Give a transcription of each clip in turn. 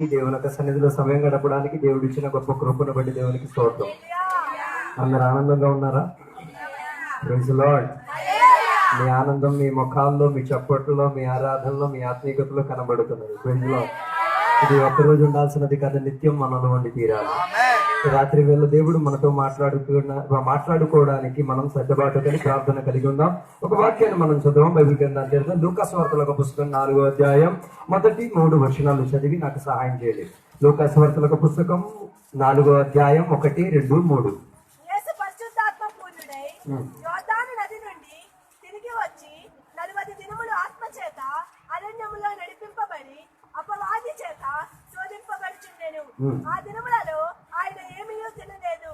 దేవుని యొక్క సన్నిధిలో సమయం గడపడానికి దేవుడు ఇచ్చిన గొప్ప కృపను బట్టి దేవునికి స్తోత్రం. అందరు ఆనందంగా ఉన్నారా? Praise lord. మీ ఆనందం మీ ముఖాల్లో, మీ చప్పట్లో, మీ ఆరాధనలో, మీ ఆత్మీయతలో కనబడుతున్నది. Praise Lord. ఇది ఒక్కరోజు ఉండాల్సినది కదా, నిత్యం మనలో ఉండి తీరాలి. రాత్రి వేళ దేవుడు మనతో మాట్లాడుకోవడానికి మనం సర్దుబాటు కలిగి ప్రార్థన కలిగి ఉందాం. ఒక వాక్యాన్ని మనం చదువు. బైబిల్ గ్రంథాన్ని తెరుద్దాం. లూకాసు వార్తల పుస్తకం 4వ అధ్యాయం మొదటి 3 వచనాలు చదివి నాకు సహాయం చేయండి. లూకాసు వార్తల పుస్తకం 4వ అధ్యాయం 1, 2, 3. యోర్దాను నది నుండి తిరిగి వచ్చి 40 దినములు ఆత్మ చేత అరణ్యములో నడిపింపబడి అపవాది చేత శోధింపబడుచుండెను. ఆ దినములలో ఆయన ఏమీ తినలేదు.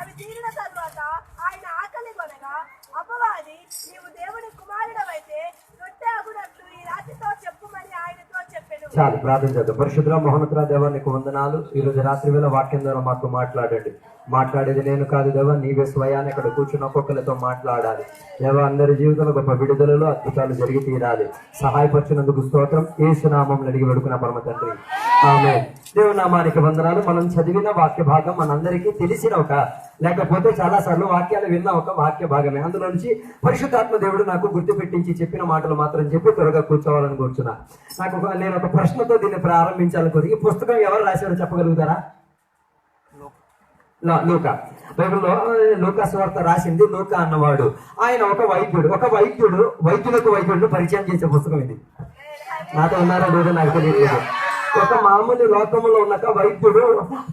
అవి తీరిన తరువాత ఆయన ఆకలి కొనగా అపవాది, నీవు దేవుని కుమారుడవైతే రొట్టె అగునట్లు ఈ రాత్రితో చెప్పుమని ఆయనతో చెప్పెను. చాలు, ప్రార్థన చేద్దాం. పరిశుద్ధ మహోన్నతుడా దేవా, నీకు వందనాలు. ఈ రోజు రాత్రి వేళ వాక్యం ద్వారా మాతో మాట్లాడండి. మాట్లాడేది నేను కాదు దేవా, నీవే స్వయాన్ని ఇక్కడ కూర్చున్న ఒక్కొక్కరితో మాట్లాడాలి దేవా. అందరి జీవితంలో గొప్ప విడుదలలో అద్భుతాలు జరిగి తీరాలి. సహాయపరిచినందుకు స్తోత్రం. యేసు నామములో అడిగి వేడుకున్న పరమ తండ్రి, ఆమేన్. దేవుని నామానికి వందనాలు. మనం చదివిన వాక్య భాగం మనందరికీ తెలిసిన లేకపోతే చాలా సార్లు వాక్యాలు విన్న ఒక వాక్య భాగమే. అందులో నుంచి పరిశుద్ధాత్మ దేవుడు నాకు గుర్తు పెట్టించి చెప్పిన మాటలు మాత్రం చెప్పి త్వరగా కూర్చోవాలని కూర్చున్నా. నేను ఒక ప్రశ్నతో దీన్ని ప్రారంభించాలనుకుంది. ఈ పుస్తకం ఎవరు రాశారో చెప్పగలుగుతారా? లూకా. బైబిల్లో లూకా సువార్త రాసింది లూకా అన్నవాడు. ఆయన ఒక వైద్యులకు వైద్యుడిని పరిచయం చేసే పుస్తకం ఇది. నాతో ఉన్నారో లేదో నాకు తెలియదు. ఒక మామూలు లోకములో ఉన్న వైద్యుడు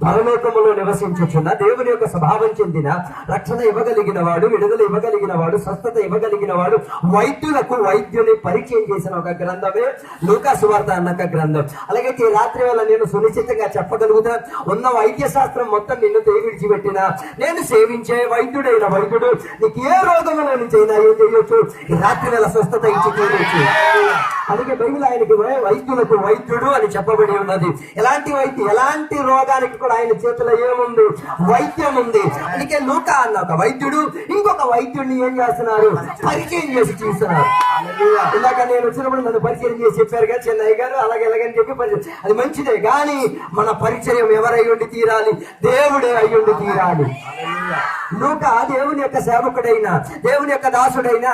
పరలోకములో నివసించుచున్న దేవుని యొక్క స్వభావం చెందిన, రక్షణ ఇవ్వగలిగిన వాడు, విడుదల ఇవ్వగలిగిన వాడు, స్వస్థత ఇవ్వగలిగిన వాడు, వైద్యులకు వైద్యుని పరిచయం చేసిన ఒక గ్రంథమే లూకా సువార్త అన్న గ్రంథం. అలాగే ఈ రాత్రి వేళ నేను సునిశ్చితంగా చెప్పగలుగుతా, ఉన్న వైద్య శాస్త్రం మొత్తం నిన్ను విడిచిపెట్టినా నేను సేవించే వైద్యుడైన వైద్యుడు నీకు ఏ రోగంలో నుంచి అయినా ఏం చేయొచ్చు, ఈ రాత్రి వేళ స్వస్థత ఇచ్చి తీయొచ్చు. అందుకే బైబిల్ ఆయనకి వైద్యులకు వైద్యుడు అని చెప్పబడి ఉన్నది. ఎలాంటి రోగానికి కూడా ఆయన చేతిలో ఏముంది? వైద్యం ఉంది. అందుకే లూకా అన్న ఒక వైద్యుడు ఇంకొక వైద్యుడిని ఏం చేస్తున్నారు? పరిచయం చేసి చూస్తున్నారు. ఇందాక నేను వచ్చినప్పుడు నన్ను పరిచయం చేసి చెప్పారు కదా చెన్నయ్య గారు, అలాగే ఎలాగని చెప్పి పరిచయం. అది మంచిదే, కానీ మన పరిచయం ఎవరై ఉండి తీరాలి? దేవుడే అయ్యుండి తీరాలి. లూకా దేవుని యొక్క సేవకుడైన, దేవుని యొక్క దాసుడైన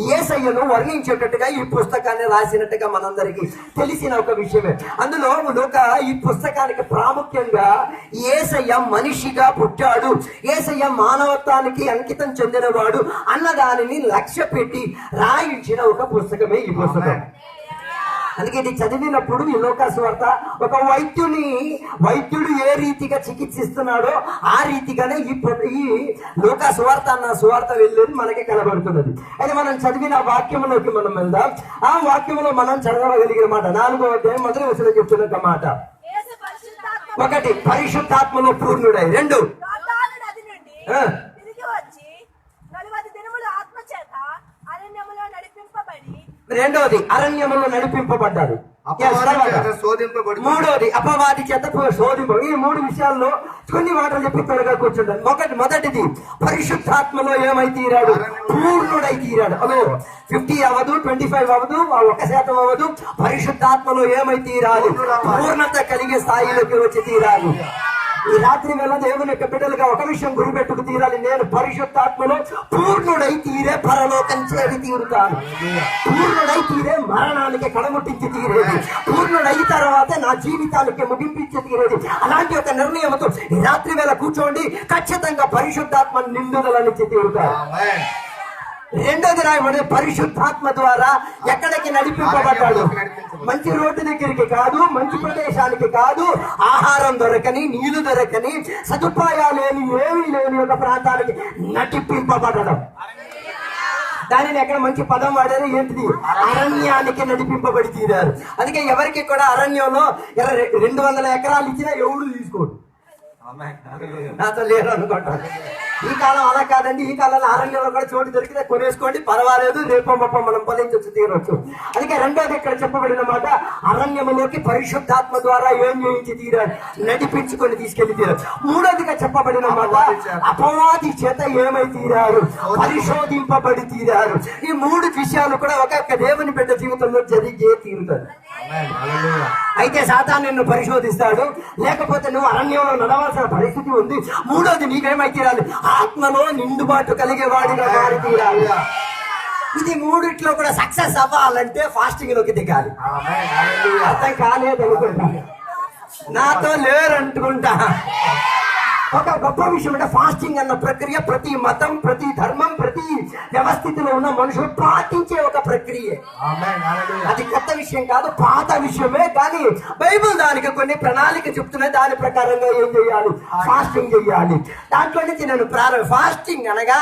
యేసయ్యను వర్ణించేటట్టుగా ఈ పుస్తకాన్ని రాసినట్టుగా మనందరికీ తెలిసిన ఒక విషయమే. అందులో లూకా ఈ పుస్తకానికి ప్రాముఖ్యంగా యేసయ్య మనిషిగా పుట్టాడు, యేసయ్య మానవత్వానికి అంకితం చెందినవాడు అన్న దానిని లక్ష్య పెట్టి రాయించిన ఒక పుస్తకమే ఈ పుస్తకం. అందుకే ఇది చదివినప్పుడు ఈ లూకా సువార్త ఒక వైద్యుడు ఏ రీతిగా చికిత్సిస్తున్నాడో ఆ రీతిగానే ఈ లూకా సువార్త అన్న సువార్త వెళ్ళేది మనకి కనబడుతున్నది. అయితే మనం చదివిన వాక్యంలోకి మనం వెళ్దాం. ఆ వాక్యంలో మనం చదవగలిగిన మాట 4వ అధ్యాయం మొదటి వచనం చెప్తున్న మాట. 1 పరిశుద్ధాత్మలో పూర్ణుడై. 2 రెండోది అరణ్యములో నడిపింపబడ్డాడు. 3వది అపవాది చేత శోధింపు. ఈ 3 విషయాల్లో కొన్ని మాటలు చెప్పి త్వరగా కూర్చుంటాను. మొదటిది పరిశుద్ధాత్మలో ఏమై తీరాడు? పూర్ణుడై తీరాడు. అదో 50 అవ్వదు, 25 అవ్వదు, 1% అవ్వదు. పరిశుద్ధాత్మలో ఏమై తీరాలి? పూర్ణత కలిగే స్థాయిలోకి వచ్చి తీరాలి. ఈ రాత్రి వేళ దేవుని యొక్క బిడ్డలుగా ఒక విషయం గురిపెట్టుకు తీరాలి. నేను పరిశుద్ధాత్మలో పూర్ణుడై తీరే పరలోకం చేరి తీరుతాను. పూర్ణుడై తీరే మరణానికి కడముట్టించి తీరేది. పూర్ణుడై తర్వాత నా జీవితానికి ముగింపించి తీరేది. అలాంటి ఒక నిర్ణయంతో ఈ రాత్రి వేళ కూర్చోండి, ఖచ్చితంగా పరిశుద్ధాత్మ నిండుదలనిచ్చి తీరుతారు. రెండోది రాయబడి పరిశుద్ధాత్మ ద్వారా ఎక్కడికి నడిపింపబడ్డాడు? మంచి రోడ్డు దగ్గరికి కాదు, మంచి ప్రదేశానికి కాదు, ఆహారం దొరకని, నీళ్లు దొరకని, సదుపాయాలు ఏమీ లేని ఒక ప్రాంతానికి నడిపింపబడడం. దానిని ఎక్కడ మంచి పదం వాడారు? ఏంటిది? అరణ్యానికి నడిపింపబడి తీరారు. అందుకే ఎవరికి కూడా అరణ్యంలో 200 ఎకరాలు ఇచ్చినా ఎవడు తీసుకోడు. నాతో లేరు అనుకుంటాను. ఈ కాలం అలా కాదండి. ఈ కాలంలో అరణ్యంలో కూడా చోటు దొరికితే కొనేసుకోండి, పర్వాలేదు, రేపో మొప్ప మనం ఫలించొచ్చు, తీరవచ్చు. అందుకే రెండోది ఇక్కడ చెప్పబడిన మాట, అరణ్యములోకి పరిశుద్ధాత్మ ద్వారా ఏం చేయించి తీరారు, నడిపించుకొని తీసుకెళ్లి తీరారు. మూడోదిగా చెప్పబడిన మాట, అపవాది చేత ఏమై తీరారు, పరిశోధింపబడి తీరారు. ఈ మూడు విషయాలు కూడా ఒక్కొక్క దేవుని బిడ్డ జీవితంలో జరిగే తీరుతారు. అయితే సాతాను నిన్ను పరిశోధిస్తాడు, లేకపోతే నువ్వు అరణ్యంలో నడవాల్సిన పరిస్థితి ఉంది. మూడోది నీవేమై తీరాలి, ఆత్మలో నిండుబాటు కలిగే వాడిగా మారి తీరాలి. ఇది మూడిట్లో కూడా సక్సెస్ అవ్వాలంటే ఫాస్టింగ్ లోకి దిగాలి. అర్థం కాలేదనుకుంటా, నాతో లేరంటుకుంటా. ఒక గొప్ప విషయం అంటే ఫాస్టింగ్ అన్న ప్రక్రియ ప్రతి మతం, ప్రతి ధర్మం, ప్రతి వ్యవస్థితిలో ఉన్న మనుషులు పాటించే ఒక ప్రక్రియ. అది కొత్త విషయం కాదు, పాత విషయమే. కానీ బైబిల్ దానికి కొన్ని ప్రణాళిక చెప్తున్నాయి. దాని ప్రకారంగా ఏం చేయాలి, ఫాస్టింగ్ చేయాలి. దాంట్లో నుంచి నేను ఫాస్టింగ్ అనగా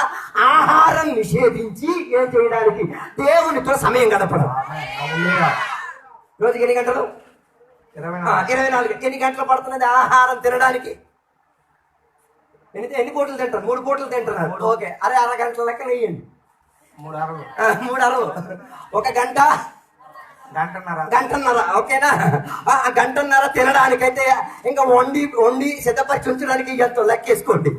ఆహారం నిషేధించి ఏం చేయడానికి, దేవునితో సమయం గడపడం. రోజుకి ఎన్ని గంటలు? 24. ఎన్ని గంటలు పడుతున్నది ఆహారం తినడానికి? ఎన్ని పూటలు తింటారు? 3 పూటలు తింటున్నారు. ఓకే, అరే అరగంటల లెక్క వేయండి. 3 అరలు. ఒక గంటన్నర. ఓకేనా? గంటన్నర తినడానికైతే ఇంకా వండి సిద్ధపరిచి ఉంచడానికి ఎంతో లెక్కేసుకోండి.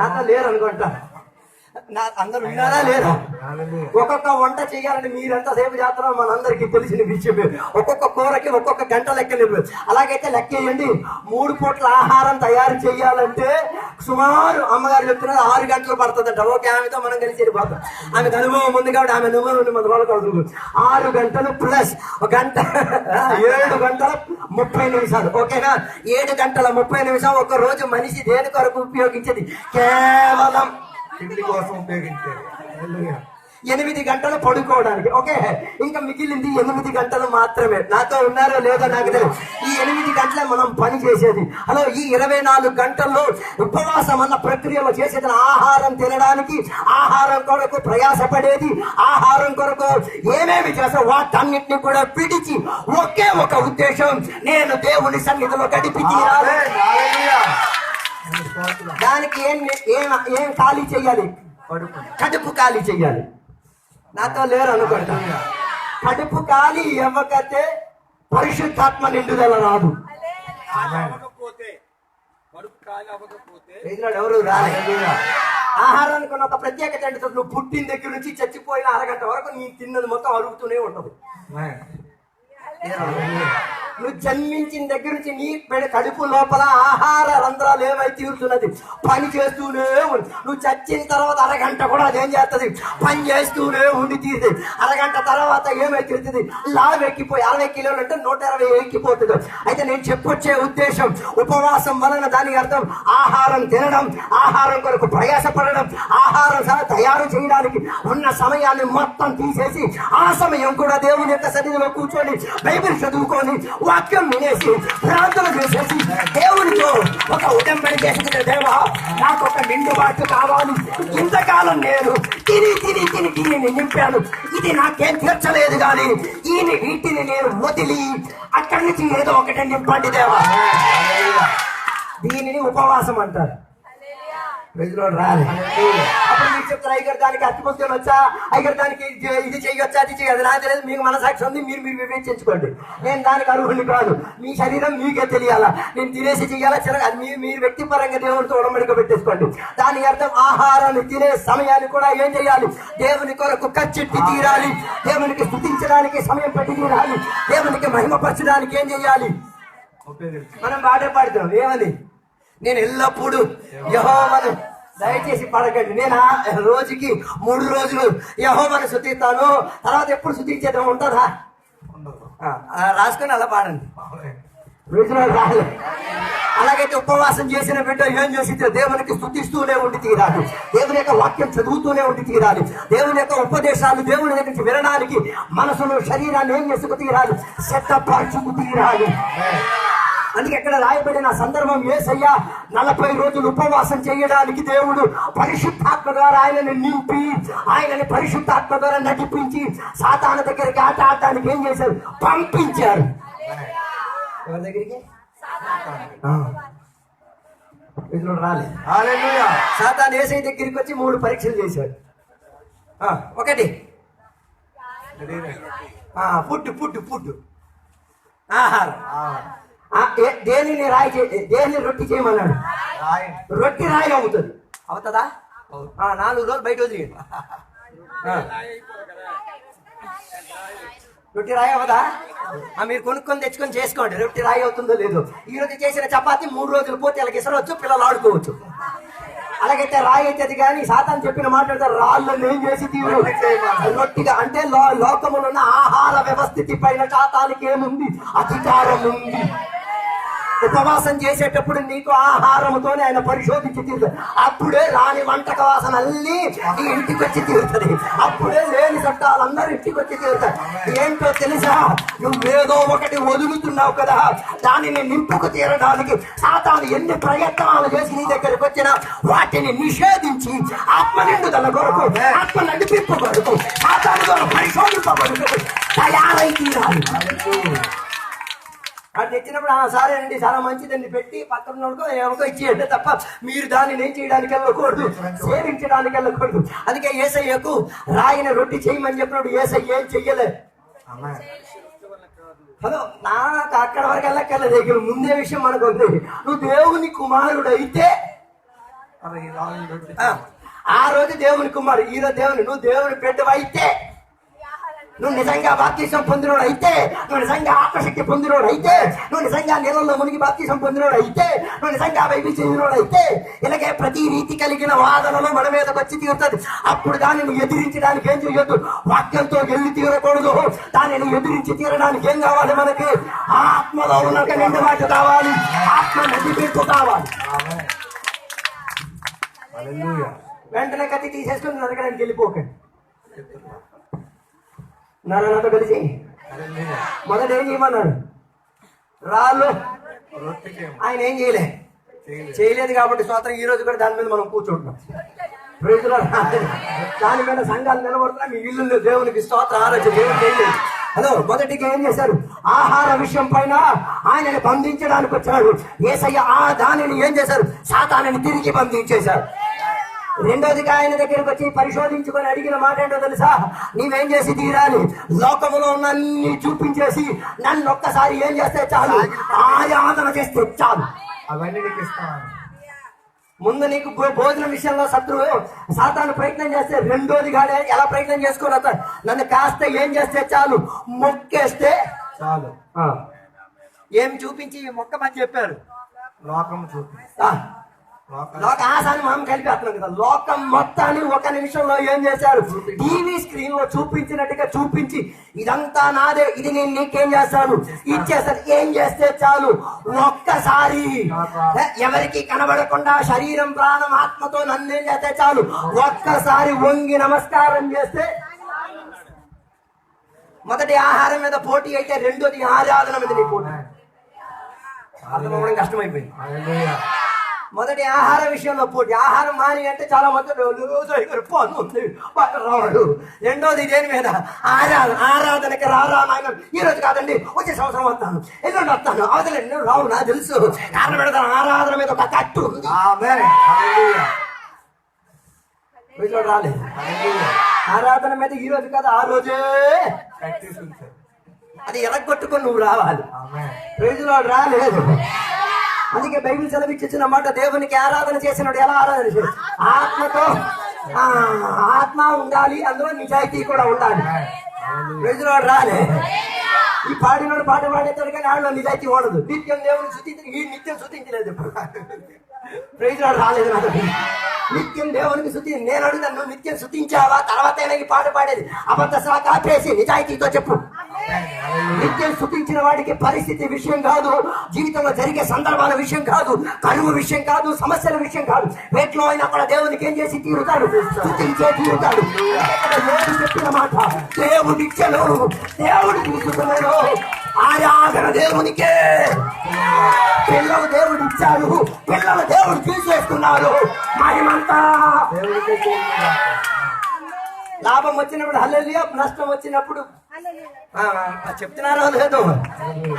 నాతో లేరు అనుకుంటా, అందరు ఉన్నారా లేరా? ఒక్కొక్క వంట చేయాలని మీరెంతసేపు చేస్తారో మనందరికీ తెలిసిన విషయమే. ఒక్కొక్క కూరకి ఒక్కొక్క గంట లెక్క. అలాగైతే లెక్కేయండి. 3 పూట్ల ఆహారం తయారు చేయాలంటే సుమారు అమ్మగారు చెప్తున్నారు 6 గంటలు పడుతుందంట. ఓకే, ఆమెతో మనం కలిసి వెళ్ళిపోతాం. ఆమెకు అనుభవం ఉంది కాబట్టి ఆమె అనుభవం మన వాళ్ళకి అవుతుంది. 6 గంటలు ప్లస్ 1 గంట, 7 గంటల 30 నిమిషాలు. ఓకేనా? 7 గంటల 30 నిమిషాలు ఒక రోజు మనిషి దేని కొరకు ఉపయోగించేది? కేవలం తిండి కోసం ఉపయోగించారు. 8 గంటలు పడుకోవడానికి. ఓకే, ఇంకా మిగిలింది 8 గంటలు మాత్రమే. నాతో ఉన్నారో లేదో నాకు తెలియదు. ఈ 8 గంటలే మనం పని చేసేది. హలో, ఈ 24 గంటల్లో ఉపవాసం అన్న ప్రక్రియలో చేసేది ఆహారం తినడానికి, ఆహారం కొరకు ప్రయాసపడేది, ఆహారం కొరకు ఏమేమి చేస్తాం వాటన్నిటిని కూడా పిడిచి ఒకే ఒక ఉద్దేశం, నేను దేవుని సన్నిధిలో గడిపి తీరాలి. దానికి ఏం ఖాళీ చెయ్యాలి? కడుపు ఖాళీ చెయ్యాలి. నాతో లేరు అనుకుంటా. కడుపు ఖాళీ ఇవ్వకపోతే పరిశుద్ధాత్మ నిండుదల రాదు. ఎవరు రాలేదు. ఆహారానికి ఒక ప్రత్యేకత అంటే నువ్వు పుట్టిన దగ్గర నుంచి చచ్చిపోయిన అరగంట వరకు నీ తిన్నది మొత్తం అరుగుతూనే ఉండదు. నువ్వు జన్మించిన దగ్గర నుంచి నీ కడుపు లోపల ఆహార రంధ్రాలు ఏమై తీరుతున్నది, పని చేస్తూనే ఉంది. నువ్వు చచ్చిన తర్వాత అరగంట కూడా అదేం చేస్తుంది, పని చేస్తూనే ఉండి తీరుతుంది. అరగంట తర్వాత ఏమై తీరుతుంది, లావ్ ఎక్కిపోయి 60 కిలోలు అంటే 120 ఎక్కిపోతుంది. అయితే నేను చెప్పొచ్చే ఉద్దేశం, ఉపవాసం వలన దానికి అర్థం ఆహారం తినడం, ఆహారం కొరకు ప్రయాసపడడం, ఆహారం తయారు చేయడానికి ఉన్న సమయాన్ని మొత్తం తీసేసి ఆ సమయం కూడా దేవుని యొక్క సన్నిధిలో కూర్చొని బైబిల్ చదువుకొని వాక్యం వినేసి ప్రార్థన చేసేసి దేవునితో ఒక ఉడంబడి చేసుకునే, దేవా నాకు ఒక నిండుబాటు కావాలి. ఇంతకాలం నేను తిని నింపాను, ఇది నాకేం తీర్చలేదు, కానీ వీటిని నేను వదిలి అక్కడి నుంచి ఏదో ఒకటి నింపండి దేవా. దీనిని ఉపవాసం అంటారు. రాలే అప్పుడు మీకు చెప్తారు, అయ్యారు దానికి అతిపుస్తకం వచ్చా, అయ్యారు దానికి ఇది చేయొచ్చా, అది చేయదు. నాకు తెలియదు, మీకు మనసాక్షి ఉంది, మీరు వివేచించుకోండి. నేను దానికి అర్హుడిని కాదు. మీ శరీరం మీకే తెలియాలా, నేను తినేసి చెయ్యాలా అది మీరు వ్యక్తిపరంగా దేవునితో ఉడమడిక పెట్టేసుకోండి. దాని అర్థం ఆహారాన్ని తినే సమయాన్ని కూడా ఏం చేయాలి, దేవుని కొరకు ఖర్చెట్టి తీరాలి, దేవునికి స్తుతించడానికి సమయం పెట్టి తీరాలి, దేవునికి మహిమపరచడానికి ఏం చేయాలి. మనం పాటే పాడుతాం ఏమని, నేను ఎల్లప్పుడూ యెహోవాను, దయచేసి పడకండి, నేను రోజుకి 3 రోజులు యెహోవాను స్తుతిస్తాను, తర్వాత ఎప్పుడు స్తుతించేది ఉంటుందా? రాసుకొని అలా పాడండి. రాలే. అలాగైతే ఉపవాసం చేసిన బిడ్డ ఏం చేసి దేవునికి స్తుతిస్తూనే ఉండి తీరాలి, దేవుని యొక్క వాక్యం చదువుతూనే ఉండి తీరాలి, దేవుని యొక్క ఉపదేశాలు దేవుని దగ్గర నుంచి వినడానికి మనసును శరీరాన్ని ఏం చేసుకు తీరాలి, సిద్ధపరచుకు తీరాలి. అందుకే ఇక్కడ రాయబడిన సందర్భం యేసయ్య 40 రోజులు ఉపవాసం చేయడానికి దేవుడు పరిశుద్ధాత్మ ద్వారా ఆయనని నింపి, ఆయనని పరిశుద్ధాత్మ ద్వారా నడిపించి సాతాను దగ్గరికి ఆట ఆడటానికి ఏం చేశారు, పంపించారు. ఎవరి దగ్గరికి? ఇందులో రాలేదు. హల్లెలూయా. సాతాను యేసయ్య దగ్గరికి వచ్చి 3 పరీక్షలు చేశాడు. ఒకటి ఫుడ్ ఆహారం. దేనిని రొట్టి చేయమన్నాడు. రొట్టి రాయి అవుతుందా? 4 రోజులు బయట వదిలేయండి. రొట్టి రాయి అవదా? మీరు కొనుక్కొని తెచ్చుకొని చేసుకోండి. రొట్టి రాయి అవుతుందో లేదో. ఈ రోజు చేసిన చపాతి 3 రోజులు పోతే అలాగే ఇసరవచ్చు, పిల్లలు ఆడుకోవచ్చు. అలాగైతే రాయి అవుతుంది. కానీ సాతాను చెప్పిన మాట రాళ్ళని ఏం చేసి తీరు రొట్టిగా అంటే లోకములో ఉన్న ఆహార వ్యవస్థితి పైన సాతానికి ఏముంది? అధికారం ఉంది. ఉపవాసం చేసేటప్పుడు నీకు ఆహారంతోనే ఆయన పరిశోధించి తీరుతాడు. అప్పుడే రాని వంటక వాసన అల్లి నీ ఇంటికి వచ్చి తీరుతుంది. అప్పుడే లేని చట్టాలందరూ ఇంటికి వచ్చి తీరుతాయి. ఏంటో తెలుసా? నువ్వేదో ఒకటి వదులుతున్నావు కదా, దానిని నింపుకు తీరడానికి సాతాను ఎన్ని ప్రయత్నాలు చేసి నీ దగ్గరకు వచ్చినా వాటిని నిషేధించి ఆత్మ నిండుదల కొరకు, ఆత్మ నడిపింపు కొరకు, సాతాను ద్వారా పరిశోధింపబడుకు తయారై తీరాలి. అది తెచ్చినప్పుడు సరే అండి, చాలా మంచిదండి పెట్టి పక్కన ఎవరికో ఇచ్చేయండి తప్ప మీరు దాన్ని ఏం చేయడానికి వెళ్ళకూడదు, సేవించడానికి వెళ్ళకూడదు. అందుకే యేసయ్యకు రాయిన రొట్టి చేయమని చెప్పినప్పుడు యేసయ్య ఏం చెయ్యలే. హలో, నాకు అక్కడ వరకు వెళ్ళక్కర్లేదు. ఇక్కడ ముందే విషయం మనకు ఉంది. నువ్వు దేవుని కుమారుడు అయితే ఆ రోజు దేవుని కుమారుడు, ఈరోజు నువ్వు దేవుని బిడ్డవైతే, నువ్వు నిజంగా బాప్తీసం పొందినోడు అయితే, నువ్వు నిజంగా ఆత్మశక్తి పొందినోడు అయితే, నువ్వు నిజంగా నీళ్ళలో మునిగి బాప్తీసం పొందినోడు అయితే, నువ్వు నిజంగా బైబిల్ చదివినోడు అయితే, ఇలాగే ప్రతి రీతి కలిగిన వాదనలు మన మీదకి వచ్చి తీరుతుంది. అప్పుడు దానిని ఎదిరించడానికి ఏం చేయొద్దు? వాక్యంతో వెళ్ళి తీరకూడదు. దానిని ఎదిరించి తీరడానికి ఏం కావాలి? మనకి ఆత్మలో ఉన్న నిండుబాటు కావాలి, ఆత్మ నడిపింపు కావాలి. వెంటనే కత్తి తీసేసుకుని నరకడానికి వెళ్ళిపోకండి. నాతో కలిసి మొదట ఏం చేయమన్నాడు? రాళ్ళు. ఆయన ఏం చేయలేదు కాబట్టి స్తోత్రం. ఈ రోజు కూడా దాని మీద మనం కూర్చుంటున్నాం. దాని మీద సంఘాలు నిలబడుతున్నా. మీ ఇల్లు దేవునికి స్తోత్రం. ఆలోచన దేవుడు చేయలేదు. హలో, మొదటిగా ఏం చేశారు? ఆహార విషయం పైన ఆయనని బంధించడానికి వచ్చాడు యేసయ్య. దానిని ఏం చేశారు? సాతానుని తిరిగి బంధించేశారు. రెండోదిగా ఆయన దగ్గరికి వచ్చి పరిశోధించుకొని అడిగిన మాట ఏంటో తెలుసా? నీవేం చేసి తీరాలి? లోకములో ఉన్న అన్ని చూపించేసి నన్ను ఒక్కసారి ఏం చేస్తే చాలు, ఆరాధన చేస్తే చాలు. అవన్నీ నీకు ఇస్తాను. ముందు నీకు భోజనం విషయంలో శత్రువు సాతాను ప్రయత్నం చేస్తే, రెండోదిగా ఎలా ప్రయత్నం చేసుకోవాలి? నన్ను కాస్త ఏం చేస్తే చాలు, మొక్కేస్తే చాలు. ఏం చూపించి మొక్కమని చెప్పారు? లోకం చూపి. లోక ఆశాన్ని మనం కలిపేస్తున్నాం కదా. లోకం మొత్తాన్ని ఒక నిమిషంలో ఏం చేశారు? టీవీ స్క్రీన్ లో చూపించినట్టుగా చూపించి, ఇదంతా నాదే, ఇది నేను నీకేం చేస్తాను? ఇచ్చేస్తాను. ఏం చేస్తే చాలు, ఒక్కసారి ఎవరికి కనబడకుండా శరీరం ప్రాణం ఆత్మతో నన్నేం చేస్తే చాలు, ఒక్కసారి వంగి నమస్కారం చేస్తే. మొదటి ఆహారం మీద పోటీ అయితే రెండోది ఆరాధన మీద నీ పోటీ. అర్థమవడం కష్టమైపోయింది. మొదటి ఆహార విషయంలో పోటీ. ఆహారం మాని అంటే చాలా మంది రాడు. రెండోది దేని మీద? ఆరాధనకి రారా నాయన, ఈ రోజు కాదండి వచ్చే సంవత్సరం వస్తాను, ఎల్లుండి వస్తాను, అవతల రావు నాకు తెలుసు. కారణం పెడతాను, ఆరాధన మీద ఒక కట్టు రాలేదు. ఆరాధన మీద ఈ రోజు కాదు, ఆ రోజే అది ఎరగొట్టుకొని నువ్వు రావాలి. రోజులో రాలేదు. అందుకే బైబిల్ సెలవిచ్చిన మాట, దేవునికి ఆరాధన చేసినప్పుడు ఎలా ఆరాధన చేయాలి? ఆత్మతో. ఆత్మ ఉండాలి, అందులో నిజాయితీ కూడా ఉండాలి. రోజులో రాలే. ఈ పాడినోడు పాట పాడేస్తాడు కానీ ఆడలో నిజాయితీ ఉండదు. నిత్యం దేవుని శుద్ధించి ఈ నిత్యం శుద్ధించలేదు. ప్రైజ్లో రాలేదు. నాకు నిత్యం దేవునికి శుద్ధి. నేను అడుగుతాను, నువ్వు నిత్యం శుద్ధించావా? తర్వాత ఈ పాట పాడేది అబద్ధ శాఖ ఆపేసి నిజాయితీతో చెప్పు. నిత్యం శుద్ధించిన వాడికి పరిస్థితి విషయం కాదు, జీవితంలో జరిగే సందర్భాల విషయం కాదు, కరువు విషయం కాదు, సమస్యల విషయం కాదు. వేట్లో అయినా కూడా దేవునికి ఏం చేసి తీరుతాడు? శుద్ధించే తీరుతాడు. చెప్పిన మాట దేవుడిచ్చను, దేవుడు తీసుకున్నాడు. ఆరాధన దేవునికే. పిల్లలు దేవుడు ఇచ్చాడు, పిల్లలు దేవుడు తీసేస్తున్నారు. మహిమంతా లాభం వచ్చినప్పుడు హల్లెలూయా, నష్టం వచ్చినప్పుడు చెప్తున్నారో లేదో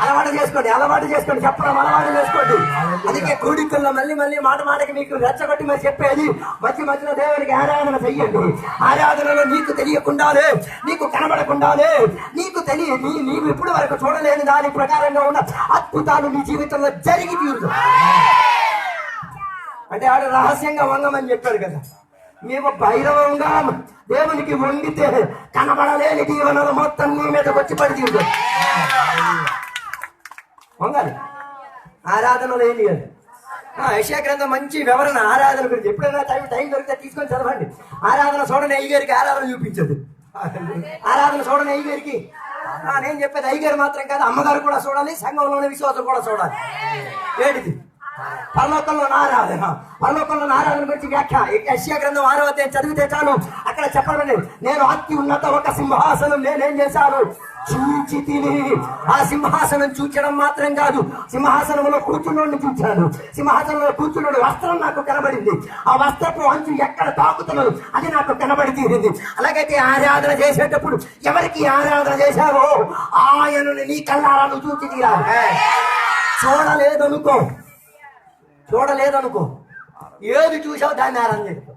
అలవాటు చేసుకోండి చెప్పడం అలవాటు చేసుకోండి. అందుకే కూడికల్లో మళ్ళీ మాటకి మీకు రెచ్చగొట్టి మరి చెప్పేది మధ్యలో దేవునికి ఆరాధన చెయ్యండి. ఆరాధనలో నీకు తెలియకుండానే, నీకు కనబడకుండానే, నీకు నీవు ఇప్పటి వరకు చూడలేని దాని ప్రకారంగా ఉన్న అద్భుతాలు నీ జీవితంలో జరిగి తీరుతాయి. అంటే ఆడు రహస్యంగా వంగమని చెప్పాడు కదా. మేము బహిరంగంగా దేవునికి వండితే కనబడలేని దీవెనలు మొత్తం నీ మీదకి వచ్చి పడి తీరుతాయి. వంగాలి ఆరాధనలో ఏం లేదు. యెషయా గ్రంథం మంచి వివరణ ఆరాధన గురించి. ఎప్పుడైనా టైం దొరికితే తీసుకొని చదవండి. ఆరాధన చూడని అయ్యగారికి ఆరాధన చూపించదు. ఆరాధన చూడని అయ్యగారికి నేను చెప్పేది అయ్యగారు మాత్రం కాదు, అమ్మగారు కూడా చూడాలి, సంఘంలోని విశ్వాసం కూడా చూడాలి. ఏంటిది? పరలోకంలో ఆరాధన గురించి వ్యాఖ్య యెషయా గ్రంథం 6వ అధ్యాయం చదివితే చాలు. అక్కడ చెప్పండి, నేను అతి ఉన్నత ఒక సింహాసనం నేనేం చేశాను చూచి తిని. ఆ సింహాసనం చూచడం మాత్రం కాదు, సింహాసనంలో కూర్చున్నోడిని చూచాను. సింహాసనంలో కూర్చున్నోడి వస్త్రం నాకు కనబడింది. ఆ వస్త్రపు అంచు ఎక్కడ తాకుతున్నది అది నాకు కనబడి తీరింది. అలాగైతే ఆరాధన చేసేటప్పుడు ఎవరికి ఆరాధన చేశావో ఆయనను నీ కళ్ళాలను చూచి తీరాలి. చూడలేదనుకో ఏది చూసావు దాన్ని ఆరాధన చేసుకో.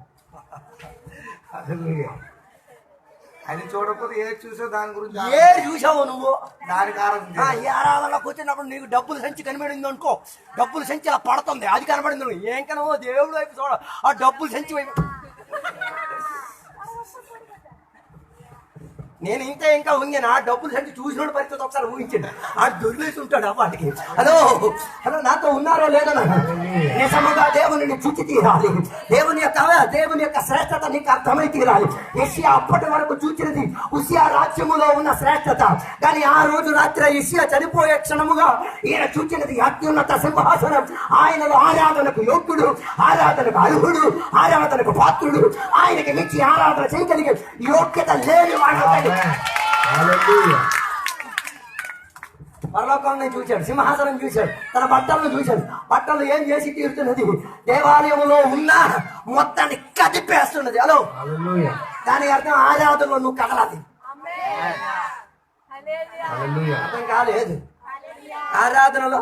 అది చూడకపోతే ఏది చూసో దాని గురించి ఏది చూసావు నువ్వు దానికి ఆరాధన. ఈ ఆరాధనలోకి వచ్చినప్పుడు నీకు డబ్బులు సంచి కనబడింది అనుకో, డబ్బులు సంచి ఇలా పడుతుంది, అది కనబడింది అనుకో, ఏం కనవో దేవుడు వైపు చూడ, ఆ డబ్బులు సంచి వైపు. నేను ఇంకా ఉంగిన ఆ డబ్బులు సంచి చూసినోడు పరిస్థితి ఒకసారి ఊహించండి. ఆ దొరికేసి ఉంటాడు వాటికి. హలో నాతో ఉన్నారో లేదో నిజముగా దేవుని చూచి తీరాలి. దేవుని యొక్క శ్రేష్టత నీకు అర్థమై తీరాలి. యెషయా అప్పటి వరకు చూచినది ఉసియా రాజ్యములో ఉన్న శ్రేష్టత, కానీ ఆ రోజు రాత్రి యెషయా చనిపోయే క్షణముగా ఈయన చూచినది అత్యున్నత సింహాసనం. ఆయనలో ఆరాధనకు యోగ్యుడు, ఆరాధనకు అర్హుడు, ఆరాధనకు పాత్రుడు, ఆయనకి మించి ఆరాధన చేయగలిగే యోగ్యత లేని వాడు. పరలోకాన్ని చూశాడు, సింహాసనం చూశాడు, తన బట్టలను చూశాడు. బట్టలు ఏం చేసి తీరుతున్నది? దేవాలయంలో ఉన్న మొత్తాన్ని కదిపేస్తున్నది. హలో, దాని అర్థం ఆరాధనలో నువ్వు కదలాలి. అర్థం కాలేదు. ఆరాధనలో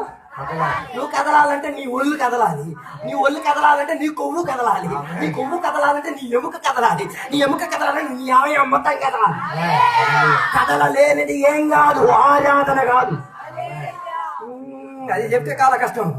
నువ్వు కదలాలంటే నీ ఒళ్ళు కదలాలి, నీ ఒళ్ళు కదలాలంటే నీ కొవ్వు కదలాలి, నీ కొవ్వు కదలాలంటే నీ ఎముక కదలాలి, నీ ఎముక కదలాలంటే నీ అవయవం మొత్తం కదలాలి. కదలలేనిది ఏం కాదు, ఆరాధన కాదు. అది చెప్తే చాలా కష్టం.